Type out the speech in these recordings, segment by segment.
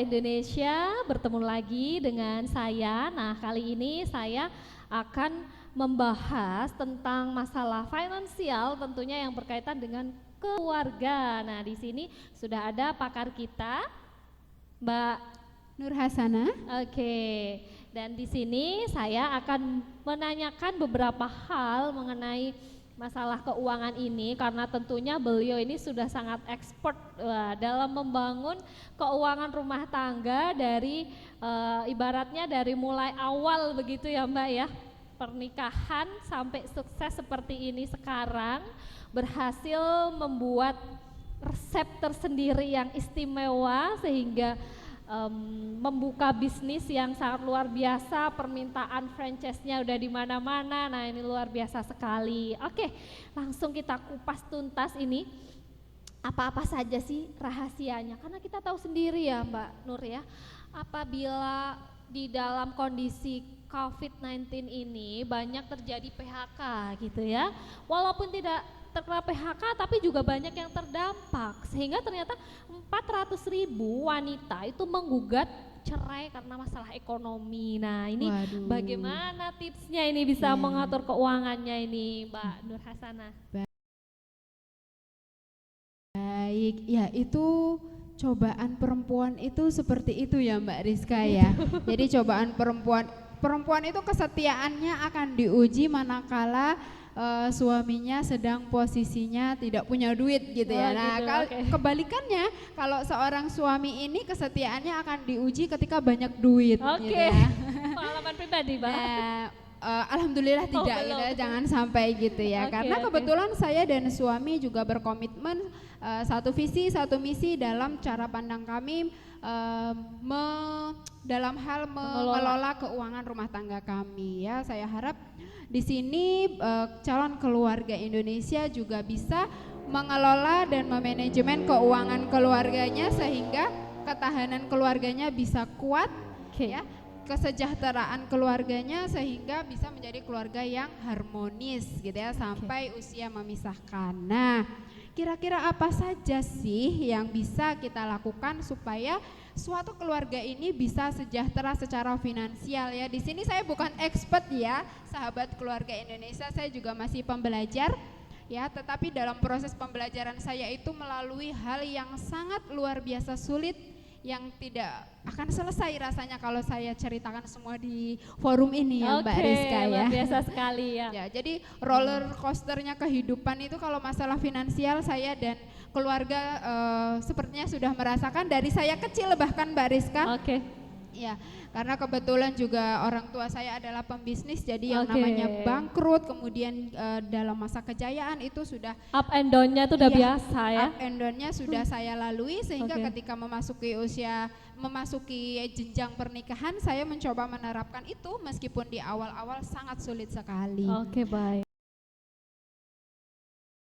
Indonesia, bertemu lagi dengan saya. Nah, kali ini saya akan membahas tentang masalah finansial tentunya yang berkaitan dengan keluarga. Nah, di sini sudah ada pakar kita, Mbak Nur Hasanah. Oke. Dan di sini saya akan menanyakan beberapa hal mengenai masalah keuangan ini karena tentunya beliau ini sudah sangat expert dalam membangun keuangan rumah tangga dari ibaratnya dari mulai awal begitu ya Mbak ya, pernikahan sampai sukses seperti ini sekarang, berhasil membuat resep tersendiri yang istimewa sehingga membuka bisnis yang sangat luar biasa, permintaan franchise-nya udah di mana-mana. Nah, ini luar biasa sekali. Oke, langsung kita kupas tuntas ini. Apa-apa saja sih rahasianya? Karena kita tahu sendiri ya, Mbak Nur ya, apabila di dalam kondisi COVID-19 ini banyak terjadi PHK gitu ya. Walaupun tidak terkena PHK tapi juga banyak yang terdampak sehingga ternyata 400.000 wanita itu menggugat cerai karena masalah ekonomi. Nah ini Waduh. bagaimana tipsnya ini bisa mengatur keuangannya ini Mbak Nur Hasanah? Baik, ya itu cobaan perempuan itu seperti itu ya Mbak Rizka ya. Jadi cobaan perempuan itu kesetiaannya akan diuji manakala suaminya sedang posisinya tidak punya duit gitu ya. Nah, gitu, kebalikannya kalau seorang suami ini kesetiaannya akan diuji ketika banyak duit gitu ya. Pengalaman pribadi, Mbak. Alhamdulillah tidak gitu ya, jangan sampai gitu ya. Karena kebetulan saya dan suami juga berkomitmen satu visi satu misi dalam cara pandang kami dalam hal mengelola keuangan rumah tangga kami ya. Saya harap di sini calon keluarga Indonesia juga bisa mengelola dan memanajemen keuangan keluarganya sehingga ketahanan keluarganya bisa kuat ya, kesejahteraan keluarganya sehingga bisa menjadi keluarga yang harmonis gitu ya sampai usia memisahkan. Nah, kira-kira apa saja sih yang bisa kita lakukan supaya suatu keluarga ini bisa sejahtera secara finansial ya. Di sini saya bukan expert ya, sahabat keluarga Indonesia, saya juga masih pembelajar ya, tetapi dalam proses pembelajaran saya itu melalui hal yang sangat luar biasa sulit yang tidak akan selesai rasanya kalau saya ceritakan semua di forum ini ya Mbak Rizka ya. Luar biasa sekali ya. Ya, jadi roller coasternya kehidupan itu kalau masalah finansial saya dan keluarga sepertinya sudah merasakan dari saya kecil bahkan Mbak Rizka. Ya, karena kebetulan juga orang tua saya adalah pembisnis, jadi yang namanya bangkrut, kemudian dalam masa kejayaan itu sudah up and down-nya itu udah biasa ya. Up and down-nya sudah saya lalui sehingga ketika memasuki jenjang pernikahan saya mencoba menerapkan itu meskipun di awal-awal sangat sulit sekali. Baik.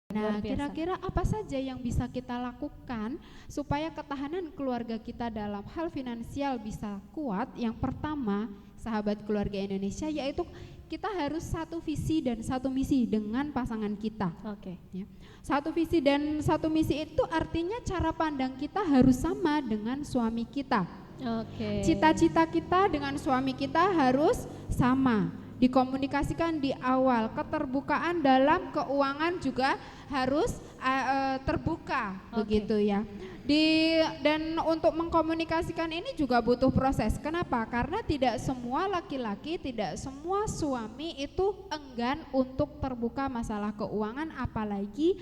Nah, kira-kira apa saja yang bisa kita lakukan supaya ketahanan keluarga kita dalam hal finansial bisa kuat? Yang pertama, sahabat keluarga Indonesia, yaitu kita harus satu visi dan satu misi dengan pasangan kita. Ya. Satu visi dan satu misi itu artinya cara pandang kita harus sama dengan suami kita. Cita-cita kita dengan suami kita harus sama. Dikomunikasikan di awal, keterbukaan dalam keuangan juga harus terbuka begitu ya. Dan untuk mengkomunikasikan ini juga butuh proses. Kenapa? Karena tidak semua laki-laki, tidak semua suami itu enggan untuk terbuka masalah keuangan, apalagi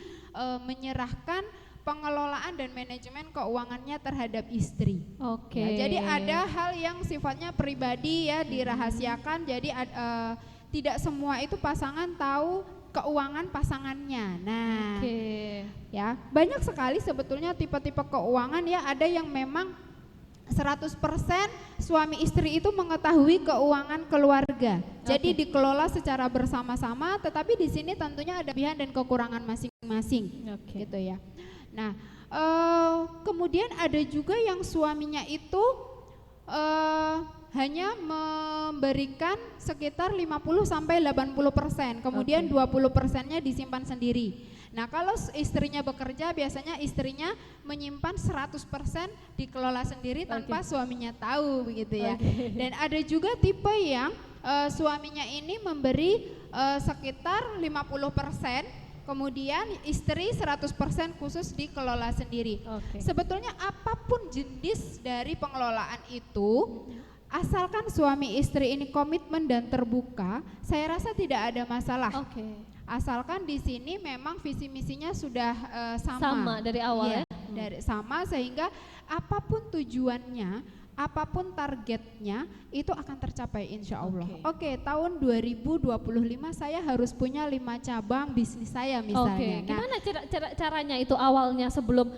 menyerahkan pengelolaan dan manajemen keuangannya terhadap istri. Ya, jadi ada hal yang sifatnya pribadi ya dirahasiakan. Jadi tidak semua itu pasangan tahu keuangan pasangannya. Nah, ya banyak sekali sebetulnya tipe-tipe keuangan ya. Ada yang memang 100% suami istri itu mengetahui keuangan keluarga. Jadi dikelola secara bersama-sama, tetapi di sini tentunya ada kelebihan dan kekurangan masing-masing. Gitu ya. Nah, kemudian ada juga yang suaminya itu hanya memberikan sekitar 50 sampai 80%, kemudian 20%-nya disimpan sendiri. Nah, kalau istrinya bekerja, biasanya istrinya menyimpan 100% dikelola sendiri tanpa suaminya tahu, begitu ya. Dan ada juga tipe yang suaminya ini memberi sekitar 50%, kemudian istri 100% khusus dikelola sendiri. Sebetulnya apapun jenis dari pengelolaan itu, asalkan suami istri ini komitmen dan terbuka, saya rasa tidak ada masalah. Asalkan di sini memang visi misinya sudah sama dari awal, ya. Dari sama, sehingga apapun tujuannya, apapun targetnya itu akan tercapai insya Allah. Tahun 2025 saya harus punya 5 cabang bisnis saya misalnya. Gimana caranya itu awalnya sebelum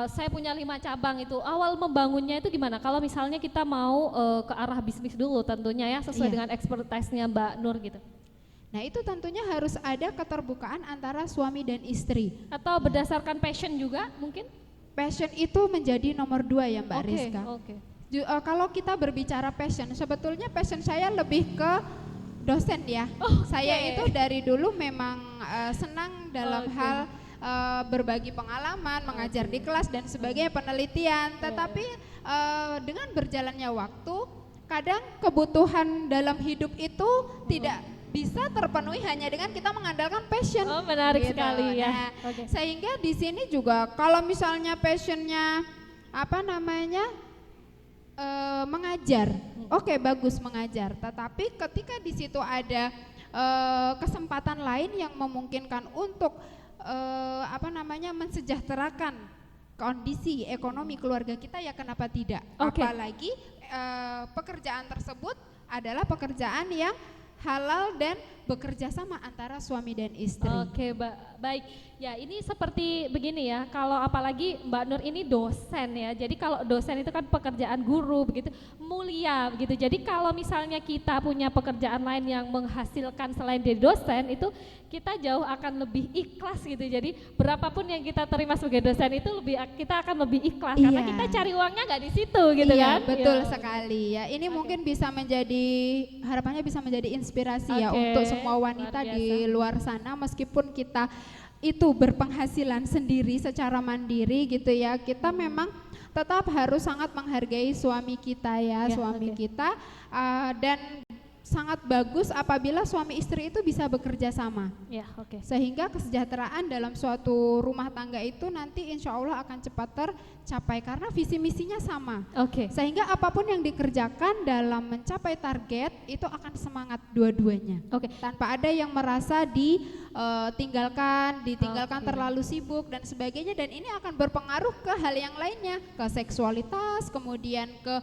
saya punya 5 cabang itu, awal membangunnya itu gimana? Kalau misalnya kita mau ke arah bisnis dulu tentunya ya, sesuai dengan expertise-nya Mbak Nur gitu. Nah, itu tentunya harus ada keterbukaan antara suami dan istri. Atau berdasarkan passion juga mungkin? Passion itu menjadi nomor 2 ya Mbak Rizka. Kalau kita berbicara passion, sebetulnya passion saya lebih ke dosen ya. Saya itu dari dulu memang senang dalam hal berbagi pengalaman, mengajar di kelas dan sebagainya, penelitian. Tetapi dengan berjalannya waktu, kadang kebutuhan dalam hidup itu tidak bisa terpenuhi hanya dengan kita mengandalkan passion. Menarik sekali ya. Nah, sehingga di sini juga kalau misalnya passionnya mengajar, bagus mengajar. Tetapi ketika di situ ada kesempatan lain yang memungkinkan untuk mensejahterakan kondisi ekonomi keluarga kita, ya kenapa tidak? Apalagi pekerjaan tersebut adalah pekerjaan yang halal dan bekerja sama antara suami dan istri. Baik. Ya, ini seperti begini ya, kalau apalagi Mbak Nur ini dosen ya, jadi kalau dosen itu kan pekerjaan guru begitu, mulia begitu. Jadi kalau misalnya kita punya pekerjaan lain yang menghasilkan selain dari dosen, itu kita jauh akan lebih ikhlas gitu. Jadi berapapun yang kita terima sebagai dosen itu kita akan lebih ikhlas, karena kita cari uangnya nggak di situ gitu kan. Betul sekali ya. Ini mungkin bisa menjadi, harapannya bisa menjadi inspirasi ya untuk semua wanita di luar sana, meskipun kita itu berpenghasilan sendiri secara mandiri gitu ya, kita memang tetap harus sangat menghargai suami kita ya, kita dan sangat bagus apabila suami istri itu bisa bekerja sama, sehingga kesejahteraan dalam suatu rumah tangga itu nanti insya Allah akan cepat tercapai karena visi misinya sama, sehingga apapun yang dikerjakan dalam mencapai target itu akan semangat dua-duanya, tanpa ada yang merasa ditinggalkan terlalu sibuk dan sebagainya, dan ini akan berpengaruh ke hal yang lainnya, ke seksualitas, kemudian ke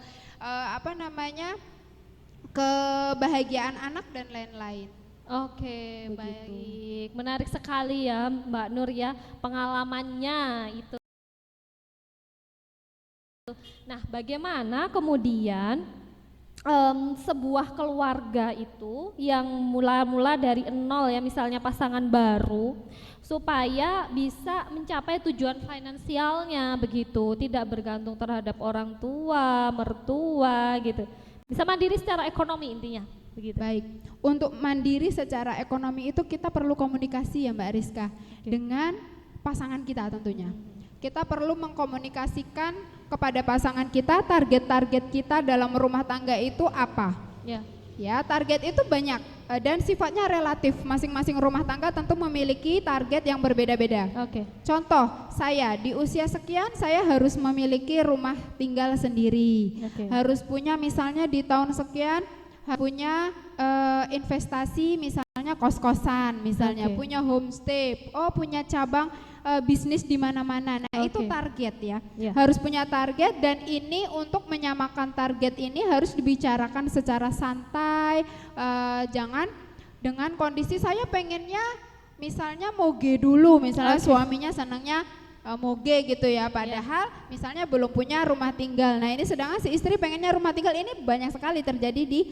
kebahagiaan anak dan lain-lain. Baik. Menarik sekali ya Mbak Nur ya, pengalamannya itu. Nah, bagaimana kemudian sebuah keluarga itu yang mula-mula dari nol ya, misalnya pasangan baru, supaya bisa mencapai tujuan finansialnya begitu, tidak bergantung terhadap orang tua, mertua gitu. Bisa mandiri secara ekonomi intinya, begitu. Baik, untuk mandiri secara ekonomi itu kita perlu komunikasi ya Mbak Rizka, dengan pasangan kita tentunya. Kita perlu mengkomunikasikan kepada pasangan kita target-target kita dalam rumah tangga itu apa. Ya, target itu banyak dan sifatnya relatif. Masing-masing rumah tangga tentu memiliki target yang berbeda-beda. Contoh, saya di usia sekian saya harus memiliki rumah tinggal sendiri. Harus punya misalnya di tahun sekian punya investasi misalnya kos-kosan, misalnya punya homestay, punya cabang bisnis di mana-mana. Nah, itu target ya. Harus punya target, dan ini untuk menyamakan target ini harus dibicarakan secara santai, jangan dengan kondisi saya pengennya misalnya moge dulu, misalnya suaminya senangnya moge gitu ya, padahal misalnya belum punya rumah tinggal. Nah, ini sedangkan si istri pengennya rumah tinggal. Ini banyak sekali terjadi di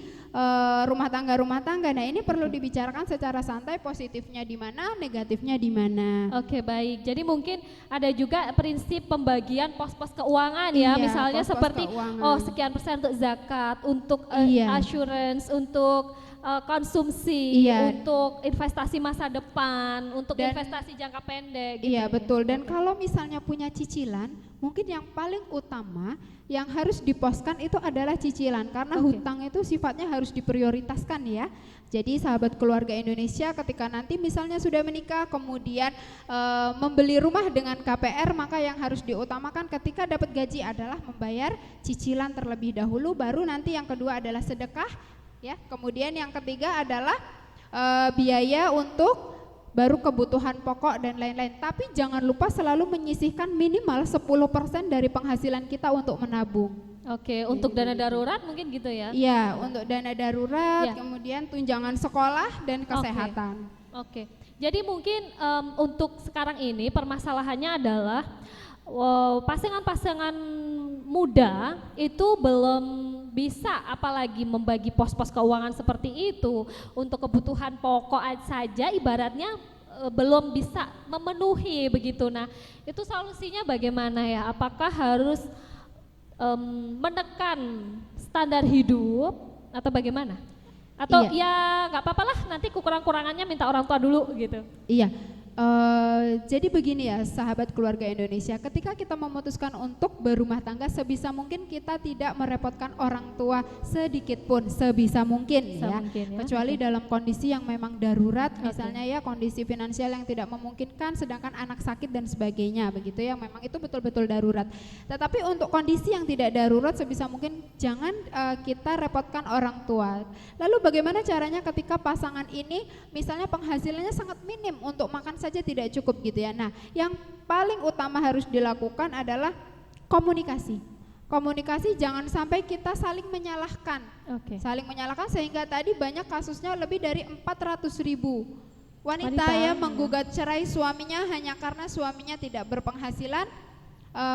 rumah tangga. Nah, ini perlu dibicarakan secara santai, positifnya di mana, negatifnya di mana. Oke, baik. Jadi mungkin ada juga prinsip pembagian pos-pos keuangan ya, Iya, misalnya pos-pos seperti keuangan. sekian persen untuk zakat, untuk Iya. assurance, untuk konsumsi, Iya. untuk investasi masa depan, untuk Dan- investasi jangka pendek. Gitu Iya, ya. betul. Dan Oke. kalau misalnya punya cicilan, mungkin yang paling utama yang harus diposkan itu adalah cicilan, karena Oke. hutang itu sifatnya harus diprioritaskan ya. Jadi sahabat keluarga Indonesia, ketika nanti misalnya sudah menikah kemudian membeli rumah dengan KPR, maka yang harus diutamakan ketika dapat gaji adalah membayar cicilan terlebih dahulu, baru nanti yang kedua adalah sedekah ya. Kemudian yang ketiga adalah biaya untuk baru kebutuhan pokok dan lain-lain. Tapi jangan lupa selalu menyisihkan minimal 10% dari penghasilan kita untuk menabung. Oke, untuk dana darurat mungkin gitu ya. Iya, untuk dana darurat, Ya. kemudian tunjangan sekolah dan kesehatan. Oke. Jadi mungkin untuk sekarang ini permasalahannya adalah pasangan-pasangan muda itu belum bisa apalagi membagi pos-pos keuangan seperti itu untuk kebutuhan pokok saja ibaratnya belum bisa memenuhi begitu. Nah, itu solusinya bagaimana ya? Apakah harus menekan standar hidup atau bagaimana? Atau Iya. ya nggak apa-apa lah, nanti kekurangan-kurangannya minta orang tua dulu gitu. Iya, jadi begini ya sahabat keluarga Indonesia, ketika kita memutuskan untuk berumah tangga, sebisa mungkin kita tidak merepotkan orang tua sedikit pun, sebisa mungkin ya. Mungkin ya. Kecuali Oke. dalam kondisi yang memang darurat, Oke. misalnya ya kondisi finansial yang tidak memungkinkan, sedangkan anak sakit dan sebagainya, begitu ya, memang itu betul-betul darurat. Tetapi untuk kondisi yang tidak darurat, sebisa mungkin jangan kita repotkan orang tua. Lalu bagaimana caranya ketika pasangan ini misalnya penghasilannya sangat minim, untuk makan saja tidak cukup gitu ya. Nah, yang paling utama harus dilakukan adalah komunikasi. Komunikasi, jangan sampai kita saling menyalahkan. Oke. Saling menyalahkan sehingga tadi banyak kasusnya lebih dari 400.000 wanita Wanita, yang menggugat cerai suaminya hanya karena suaminya tidak berpenghasilan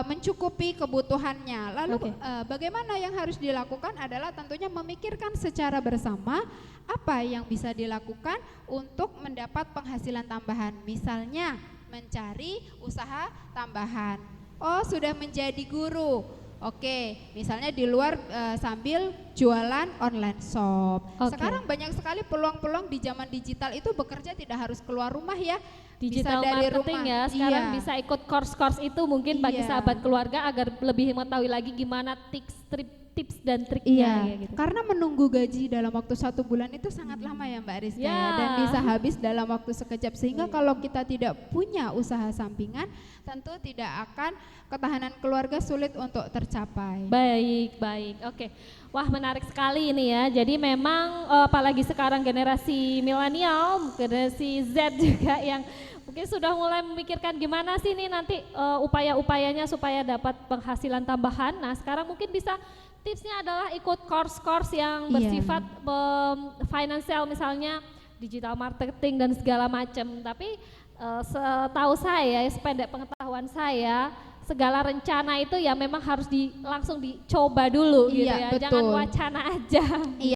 mencukupi kebutuhannya. Lalu Oke. bagaimana yang harus dilakukan adalah tentunya memikirkan secara bersama apa yang bisa dilakukan untuk mendapat penghasilan tambahan. Misalnya mencari usaha tambahan. Oh, sudah menjadi guru. Oke, misalnya di luar sambil jualan online shop. Oke. Sekarang banyak sekali peluang-peluang di zaman digital itu, bekerja tidak harus keluar rumah ya. Digital bisa dari marketing rumah. ya, sekarang Iya. bisa ikut course-course itu mungkin bagi Iya. sahabat keluarga agar lebih mengetahui lagi gimana tips dan triknya Iya, ya gitu. karena menunggu gaji dalam waktu 1 bulan itu sangat lama ya Mbak Rizka Ya. ya, dan bisa habis dalam waktu sekejap, sehingga kalau kita tidak punya usaha sampingan, tentu tidak akan ketahanan keluarga sulit untuk tercapai. Baik, baik. Oke. Wah, menarik sekali ini ya. Jadi memang apalagi sekarang generasi milenial, generasi Z juga yang mungkin sudah mulai memikirkan gimana sih nih nanti upaya-upayanya supaya dapat penghasilan tambahan. Nah, sekarang mungkin bisa tipsnya adalah ikut course-course yang Iya. bersifat financial, misalnya digital marketing dan segala macam. Tapi setahu saya, sependek pengetahuan saya, segala rencana itu ya memang harus langsung dicoba dulu gitu Iya, ya. Jangan betul. wacana aja. Iya.